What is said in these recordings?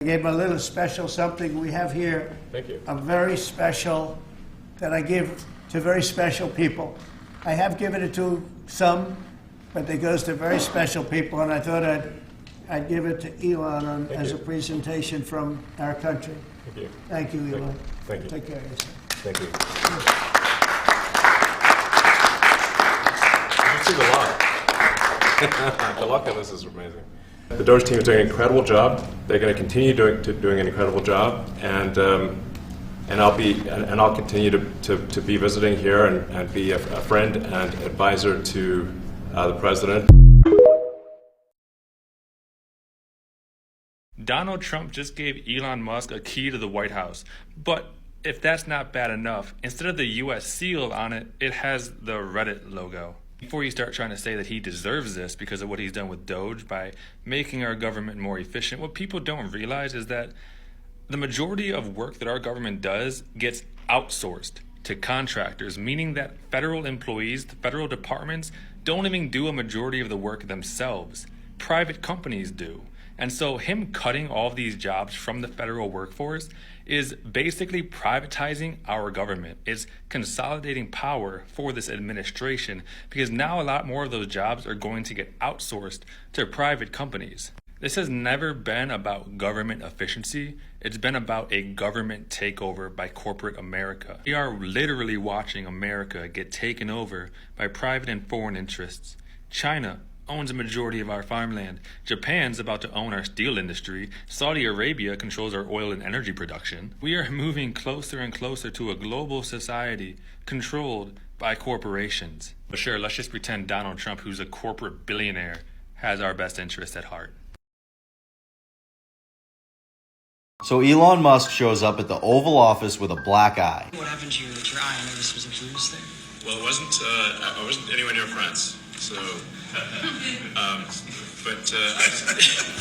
I gave him a little special something we have here. Thank you. A very special that I give to very special people. I have given it to some, but it goes to very special people, and I thought I'd give it to Elon as a presentation from our country. Thank you. Thank you, Elon. Thank you. Take care of yourself. Thank you. You see the luck. The luck of this is amazing. The Doge team is doing an incredible job. They're going to continue doing an incredible job, and I'll continue to be visiting here and be a friend and advisor to the president. Donald Trump just gave Elon Musk a key to the White House, but if that's not bad enough, instead of the US seal on it, it has the Reddit logo. Before you start trying to say that he deserves this because of what he's done with Doge by making our government more efficient, what people don't realize is that the majority of work that our government does gets outsourced to contractors, meaning that federal employees, the federal departments, don't even do a majority of the work themselves. Private companies do. And so him cutting all of these jobs from the federal workforce is basically privatizing our government. It's consolidating power for this administration because now a lot more of those jobs are going to get outsourced to private companies. This has never been about government efficiency. It's been about a government takeover by corporate America. We are literally watching America get taken over by private and foreign interests. China owns a majority of our farmland. Japan's about to own our steel industry. Saudi Arabia controls our oil and energy production. We are moving closer and closer to a global society controlled by corporations. But sure, let's just pretend Donald Trump, who's a corporate billionaire, has our best interest at heart. So Elon Musk shows up at the Oval Office with a black eye. What happened to your eye? I noticed was a bruise there. Well, it wasn't. I wasn't anywhere near France, so.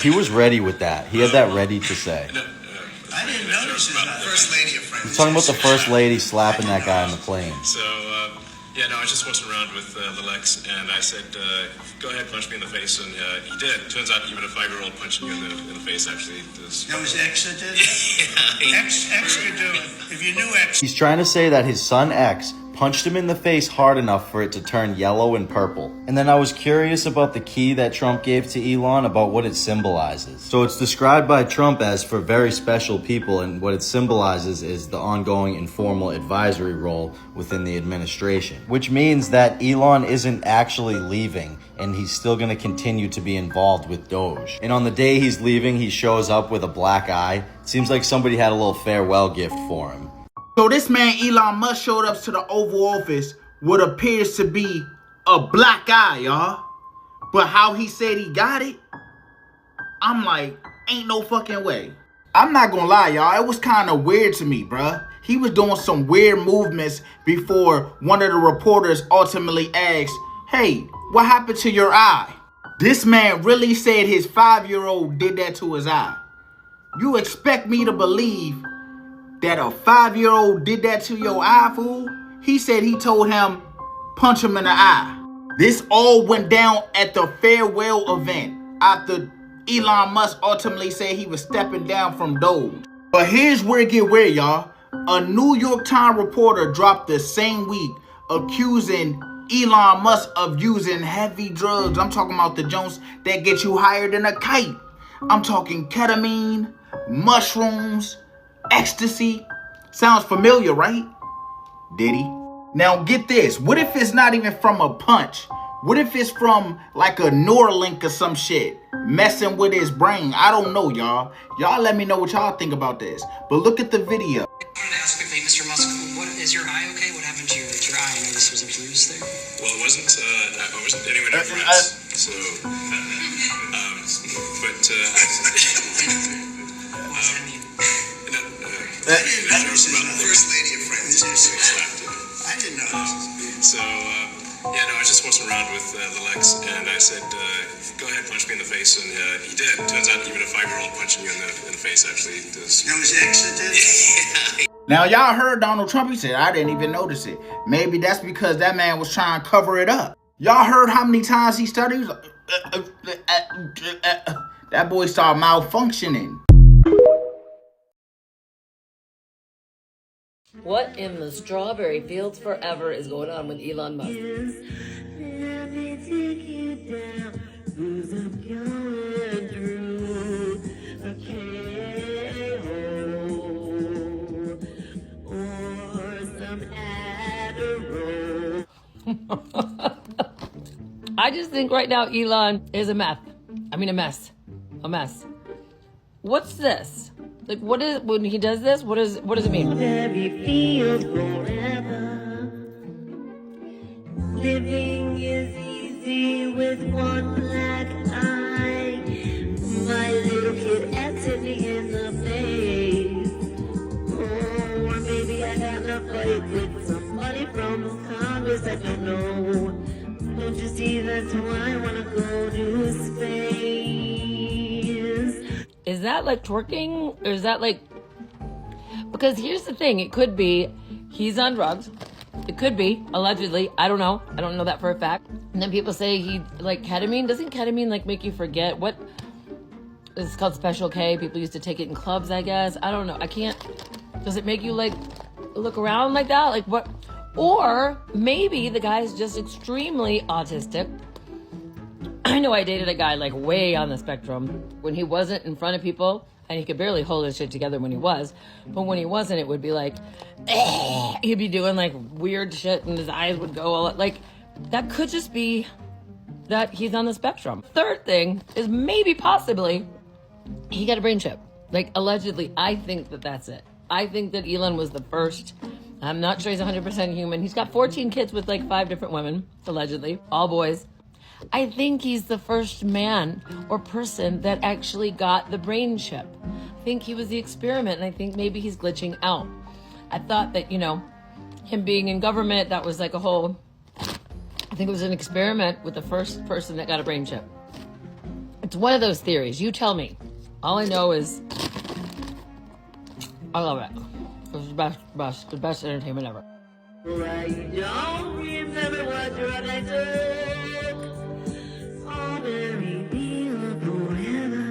He was ready with that. He had that ready to say. I didn't notice his first lady of France. He's talking about the first lady slapping that guy on the plane. So, yeah, no, I was just watching around with the Lex, and I said, go ahead, punch me in the face, and he did. Turns out even a 5-year-old punching you in the face actually does. That was X that did it? Yeah, X could do it. If you knew X. He's trying to say that his son X punched him in the face hard enough for it to turn yellow and purple. And then I was curious about the key that Trump gave to Elon, about what it symbolizes. So it's described by Trump as for very special people, and what it symbolizes is the ongoing informal advisory role within the administration. Which means that Elon isn't actually leaving, and he's still going to continue to be involved with Doge. And on the day he's leaving, he shows up with a black eye. Seems like somebody had a little farewell gift for him. So this man Elon Musk showed up to the Oval Office what appears to be a black eye, y'all. But how he said he got it, I'm like, ain't no fucking way. I'm not gonna lie, y'all. It was kind of weird to me, bruh. He was doing some weird movements before one of the reporters ultimately asked, hey, what happened to your eye? This man really said his 5-year-old did that to his eye. You expect me to believe that a 5-year-old did that to your eye, fool? He said he told him, punch him in the eye. This all went down at the farewell event after Elon Musk ultimately said he was stepping down from Doge. But here's where it get weird, y'all. A New York Times reporter dropped the same week accusing Elon Musk of using heavy drugs. I'm talking about the Jones that get you higher than a kite. I'm talking ketamine, mushrooms, ecstasy. Sounds familiar, right? Did he? Now get this. What if it's not even from a punch? What if it's from like a Neuralink or some shit messing with his brain? I don't know, y'all. Y'all let me know what y'all think about this. But look at the video. I wanted to ask quickly, Mr. Musk, is your eye okay? What happened to your eye? I noticed was a bruise there. well, it wasn't. I wasn't anywhere near France, so. But. What does that mean? I didn't notice the first lady of France. I didn't notice. So, yeah, no, I was just watching around with the Lex, and I said, go ahead, punch me in the face, and he did. Turns out even a 5-year-old punching you in the face actually does. That was X that did it? Now, y'all heard Donald Trump. He said, I didn't even notice it. Maybe that's because that man was trying to cover it up. Y'all heard how many times he started? He was like, that boy started malfunctioning. What in the strawberry fields forever is going on with Elon Musk? Let me take you down, 'cause I'm going through a K.O. or some Adderall. I just think right now Elon is a mess. A mess. A mess. What's this? Like, what is, when he does this, what does it mean? Strawberry fields forever. Living is easy with one black eye. My little kid acted me in the face. Oh, or maybe I got in a fight with somebody from Congress. I don't know. Don't you see, that's why I wanna go to space. Is that like twerking? Or is that like... Because here's the thing. It could be he's on drugs. It could be, allegedly. I don't know. I don't know that for a fact. And then people say he, like, ketamine. Doesn't ketamine, like, make you forget what... It's called Special K. People used to take it in clubs, I guess. I don't know. I can't... Does it make you, like, look around like that? Like, what... Or maybe the guy's just extremely autistic. I know I dated a guy like way on the spectrum when he wasn't in front of people and he could barely hold his shit together when he was. But when he wasn't, it would be like, he'd be doing like weird shit and his eyes would go all like, that could just be that he's on the spectrum. Third thing is maybe possibly he got a brain chip. Like allegedly, I think that that's it. I think that Elon was the first. I'm not sure he's 100% human. He's got 14 kids with like 5 different women, allegedly, all boys. I think he's the first man or person that actually got the brain chip. I think he was the experiment, and I think maybe he's glitching out. I thought that, him being in government, that was like a whole... I think it was an experiment with the first person that got a brain chip. It's one of those theories. You tell me. All I know is... I love it. It was the best entertainment ever. I don't remember what drug I took. Strawberry fields forever.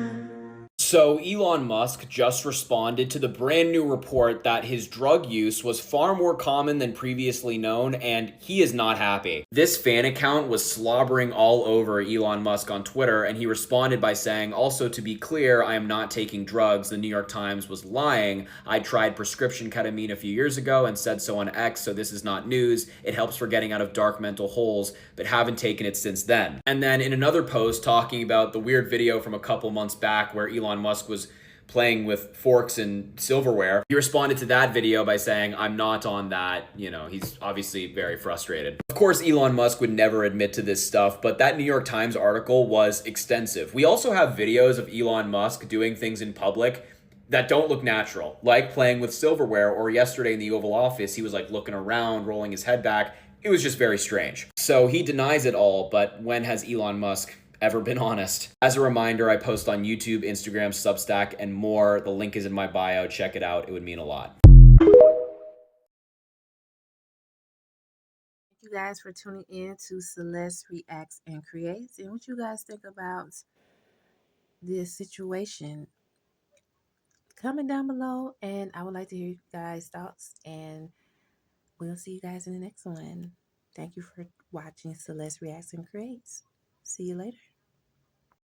So Elon Musk just responded to the brand new report that his drug use was far more common than previously known, and he is not happy. This fan account was slobbering all over Elon Musk on Twitter, and he responded by saying, also to be clear, I am not taking drugs. The New York Times was lying. I tried prescription ketamine a few years ago and said so on X, so this is not news. It helps for getting out of dark mental holes, but haven't taken it since then. And then in another post talking about the weird video from a couple months back where Elon Musk was playing with forks and silverware, he responded to that video by saying, I'm not on that. He's obviously very frustrated. Of course, Elon Musk would never admit to this stuff, but that New York Times article was extensive. We also have videos of Elon Musk doing things in public that don't look natural, like playing with silverware, or yesterday in the Oval Office, he was like looking around, rolling his head back. It was just very strange. So he denies it all, but when has Elon Musk ever been honest? As a reminder, I post on YouTube, Instagram, Substack, and more. The link is in my bio. Check it out. It would mean a lot. Thank you guys for tuning in to Celeste Reacts and Creates, and what you guys think about this situation. Comment down below, and I would like to hear you guys' thoughts, and we'll see you guys in the next one. Thank you for watching Celeste Reacts and Creates. See you later.